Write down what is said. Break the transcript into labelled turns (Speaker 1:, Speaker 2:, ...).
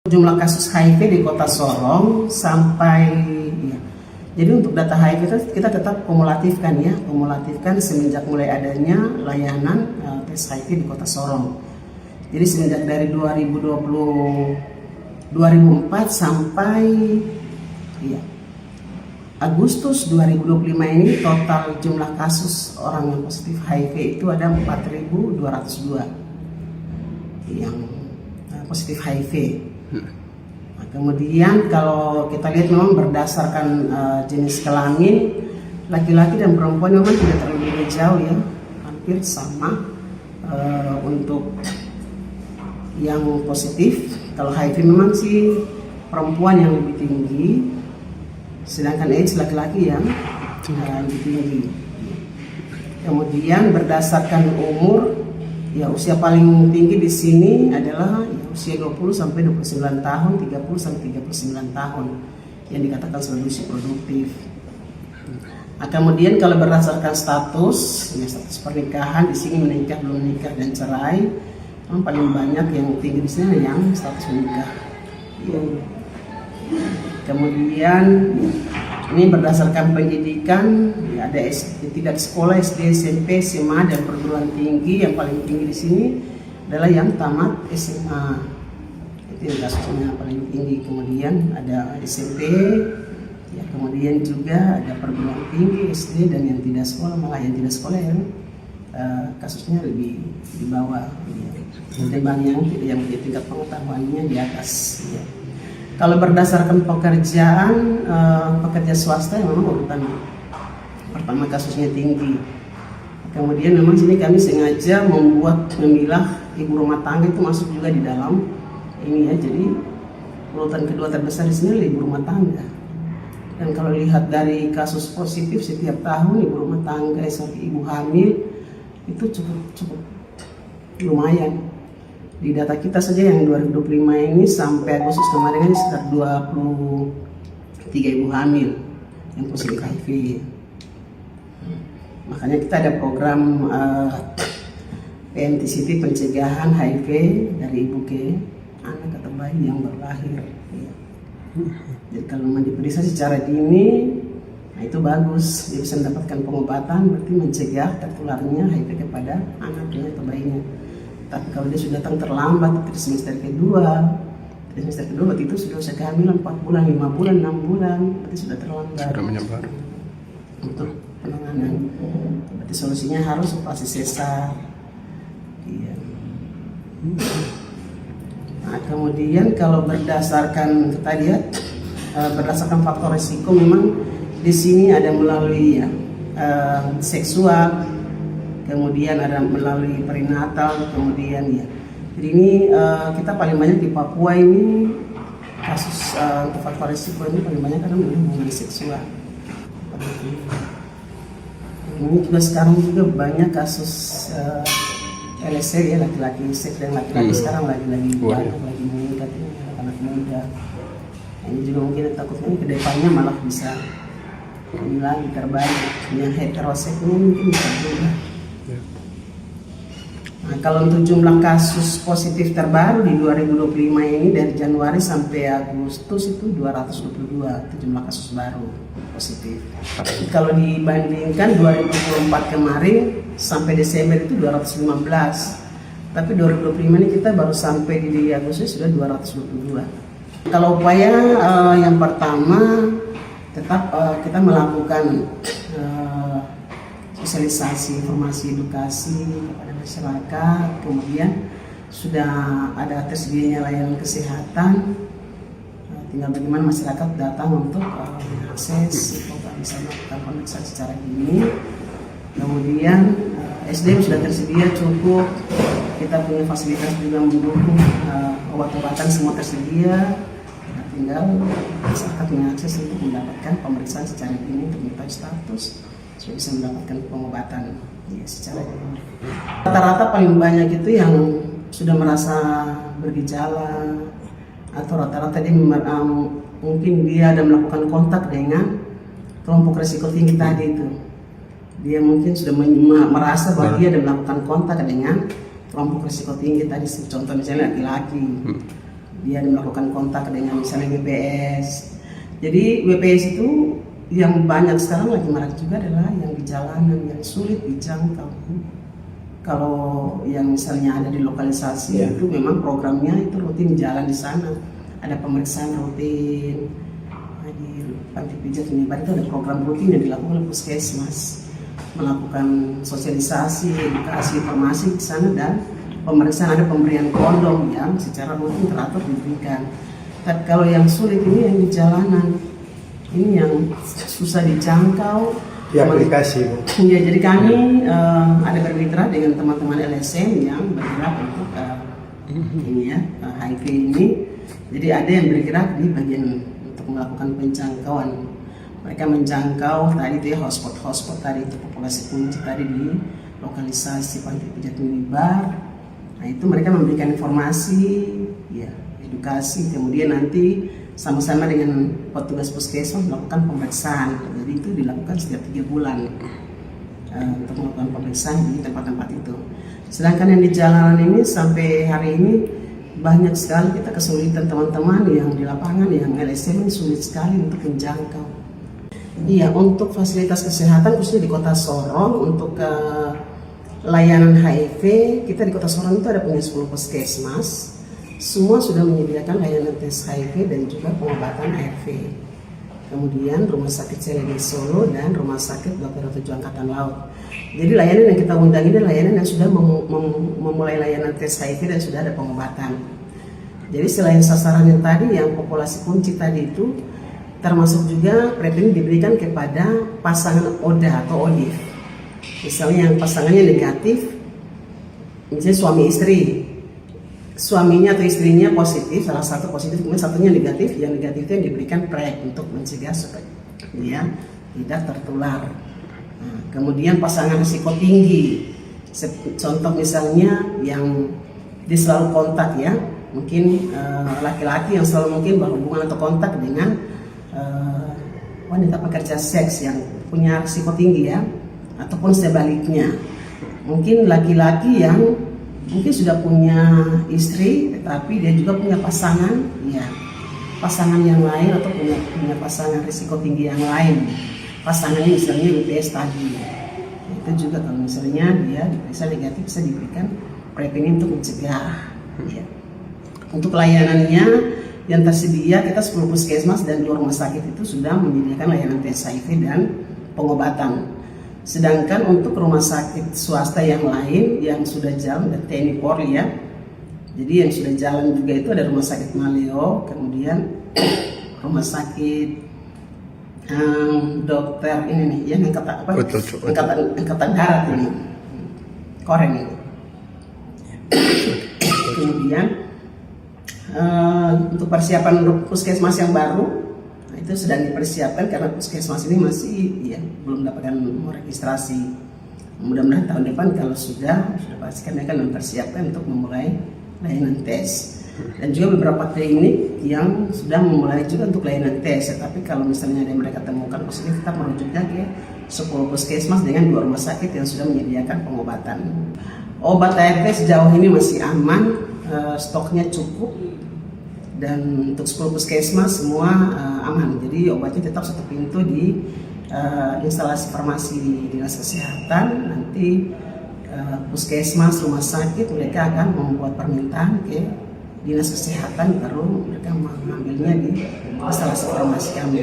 Speaker 1: Jumlah kasus HIV di Kota Sorong sampai ya. Jadi untuk data HIV kita tetap kumulatifkan semenjak mulai adanya layanan tes HIV di Kota Sorong. Jadi semenjak dari 2004 sampai ya, Agustus 2025 ini total jumlah kasus orang yang positif HIV itu ada 4.202 yang positif HIV. Nah, kemudian kalau kita lihat memang berdasarkan jenis kelamin, laki-laki dan perempuan memang tidak terlalu beda jauh ya, hampir sama. Untuk yang positif, kalau HIV memang sih perempuan yang lebih tinggi, sedangkan AIDS laki-laki yang lebih tinggi. Kemudian berdasarkan umur, ya usia paling tinggi di sini adalah ya, usia 20 sampai 29 tahun, 30 sampai 39 tahun yang dikatakan sebagai usia produktif. Nah, kemudian kalau berdasarkan status, ya status pernikahan di sini menikah, belum menikah dan cerai, yang paling banyak yang tinggi di sini yang status menikah. Ya. Kemudian ini berdasarkan pendidikan, ya, ada tingkat sekolah SD, SMP, SMA dan perguruan tinggi. Yang paling tinggi di sini adalah yang tamat SMA, itu yang kasusnya paling tinggi. Kemudian ada SMP, ya, kemudian juga ada perguruan tinggi, SD dan yang tidak sekolah, malah yang tidak sekolah yang kasusnya lebih di bawah, ya, ketimbang yang tingkat pengetahuannya di atas. Ya. Kalau berdasarkan pekerjaan, pekerja swasta yang memang urutan pertama kasusnya tinggi. Kemudian memang sini kami sengaja memilah ibu rumah tangga itu masuk juga di dalam ini ya. Jadi urutan kedua terbesar di sini ibu rumah tangga. Dan kalau lihat dari kasus positif setiap tahun ibu rumah tangga sampai ibu hamil itu cukup lumayan. Di data kita saja yang 2025 ini sampai Agustus kemarin ini sekitar 23 ibu hamil yang positif HIV. Makanya kita ada program PMTCT pencegahan HIV dari ibu ke anak atau bayi yang baru lahir. Ya. Jadi kalau memang diperiksa secara dini, nah itu bagus, dia bisa mendapatkan pengobatan, berarti mencegah tertularnya HIV kepada anaknya atau bayinya. Tapi kalau dia sudah datang terlambat di semester kedua berarti itu sudah usia kehamilan 4 bulan, 5 bulan, 6 bulan, berarti sudah terlambat.
Speaker 2: Sudah menyebar.
Speaker 1: Untuk penanganan, berarti solusinya harus operasi sesar. Iya. Nah, kemudian kalau berdasarkan kita lihat berdasarkan faktor risiko memang di sini ada melalui ya, seksual. Kemudian ada melalui perinatal, kemudian ya. Jadi ini kita paling banyak di Papua ini kasus untuk faktor risiko ini paling banyak karena hubungan seksual. Ini juga sekarang juga banyak kasus LSD ya, laki-laki seks dan laki-laki sekarang lagi banyak lagi meningkat ini anak muda. Ini juga mungkin takutnya kedepannya malah bisa ini lagi terbalik yang heteroseks ini mungkin bisa juga. Nah, kalau untuk jumlah kasus positif terbaru di 2025 ini dari Januari sampai Agustus itu 222 itu jumlah kasus baru positif. Kalau dibandingkan 2024 kemarin sampai Desember itu 215. Tapi 2025 ini kita baru sampai di Agustus sudah 222. Kalau upaya yang pertama tetap kita melakukan sosialisasi, informasi, edukasi kepada masyarakat. Kemudian sudah ada tersedianya layanan kesehatan, tinggal bagaimana masyarakat datang untuk mengakses, untuk bisa melakukan pemeriksaan secara dini. Kemudian SDM sudah tersedia cukup, kita punya fasilitas juga mendukung, obat-obatan semua tersedia. Nah, tinggal masyarakat mengakses untuk mendapatkan pemeriksaan secara dini untuk mengetahui status, supaya bisa mendapatkan pengobatan ya, secara dini. Rata-rata paling banyak itu yang sudah merasa bergejala atau rata-rata dia mungkin dia ada melakukan kontak dengan kelompok risiko tinggi tadi itu. Dia mungkin sudah merasa bahwa dia ada melakukan kontak dengan kelompok risiko tinggi tadi, contoh misalnya laki-laki. dia melakukan kontak dengan misalnya BPS. Jadi BPS itu yang banyak sekarang lagi marak juga adalah yang di jalanan yang sulit dijangkau. Kalau yang misalnya ada di lokalisasi itu memang programnya itu rutin jalan di sana, ada pemeriksaan rutin. Di panti pijat Minibar itu ada program rutin yang dilakukan oleh puskesmas, melakukan sosialisasi, edukasi, informasi di sana, dan pemeriksaan, ada pemberian kondom yang secara rutin teratur diberikan. Tapi kalau yang sulit ini yang di jalanan, ini yang susah dijangkau
Speaker 2: di aplikasi, Bu.
Speaker 1: Ya, jadi kami ada bermitra dengan teman-teman LSM yang bergerak untuk ini ya, HIV ini. Jadi ada yang bergerak di bagian untuk melakukan penjangkauan. Mereka menjangkau tadi itu ya hotspot tadi itu populasi kunci tadi di lokalisasi panti pijat Minibar. Nah itu mereka memberikan informasi, ya edukasi, kemudian nanti sama-sama dengan petugas puskesmas melakukan pemeriksaan. Jadi itu dilakukan setiap 3 bulan untuk melakukan pemeriksaan di tempat-tempat itu. Sedangkan yang di jalanan ini sampai hari ini banyak sekali kita kesulitan teman-teman yang di lapangan, yang LSM ini sulit sekali untuk menjangkau. Iya, untuk fasilitas kesehatan khususnya di Kota Sorong untuk layanan HIV, kita di Kota Sorong itu ada punya 10 puskesmas. Semua sudah menyediakan layanan tes HIV dan juga pengobatan ARV. Kemudian Rumah Sakit Celeni Solo dan Rumah Sakit Dr. 7 Angkatan Laut. Jadi layanan yang kita undang ini layanan yang sudah memulai layanan tes HIV dan sudah ada pengobatan. Jadi selain sasaran yang tadi, yang populasi kunci tadi itu, termasuk juga PrEP ini diberikan kepada pasangan ODA atau ODIF. Misalnya yang pasangannya negatif, misalnya suami istri, suaminya atau istrinya positif, salah satu positif, kemudian satunya negatif, yang negatif itu yang diberikan PrEP untuk mencegah supaya dia tidak tertular. Nah, kemudian pasangan risiko tinggi, contoh misalnya yang dia selalu kontak ya, mungkin laki-laki yang selalu mungkin berhubungan atau kontak dengan wanita pekerja seks yang punya risiko tinggi ya, ataupun sebaliknya, mungkin laki-laki yang mungkin sudah punya istri tetapi dia juga punya pasangan ya, pasangan yang lain atau punya pasangan risiko tinggi yang lain, pasangannya misalnya BPS tadi, itu juga kalau misalnya dia diperiksa negatif bisa diberikan PrEP ini untuk mencegah ya. Untuk layanannya yang tersedia, kita 10 puskesmas dan 2 rumah sakit itu sudah menyediakan layanan tes HIV dan pengobatan. Sedangkan untuk rumah sakit swasta yang lain yang sudah jalan, dan TNI Polri ya, jadi yang sudah jalan juga itu ada rumah sakit Maleo, kemudian rumah sakit dokter ini nih, yang angkatan darat ini, Koreng ini. Kemudian untuk persiapan puskesmas yang baru, itu sedang dipersiapkan karena puskesmas ini masih ya belum dapatkan registrasi. Mudah-mudahan tahun depan kalau sudah pastikan mereka akan mempersiapkan untuk memulai layanan tes. Dan juga beberapa klinik yang sudah memulai juga untuk layanan tes. Tapi kalau misalnya ada yang mereka temukan positif, kita merujuknya ke 10 puskesmas dengan 2 rumah sakit yang sudah menyediakan pengobatan. Obat ARV sejauh ini masih aman, stoknya cukup. Dan untuk 10 puskesmas semua aman, jadi obatnya tetap satu pintu di instalasi farmasi di dinas kesehatan. Nanti puskesmas, rumah sakit mereka akan membuat permintaan ke dinas kesehatan, baru mereka mengambilnya di instalasi farmasi kami.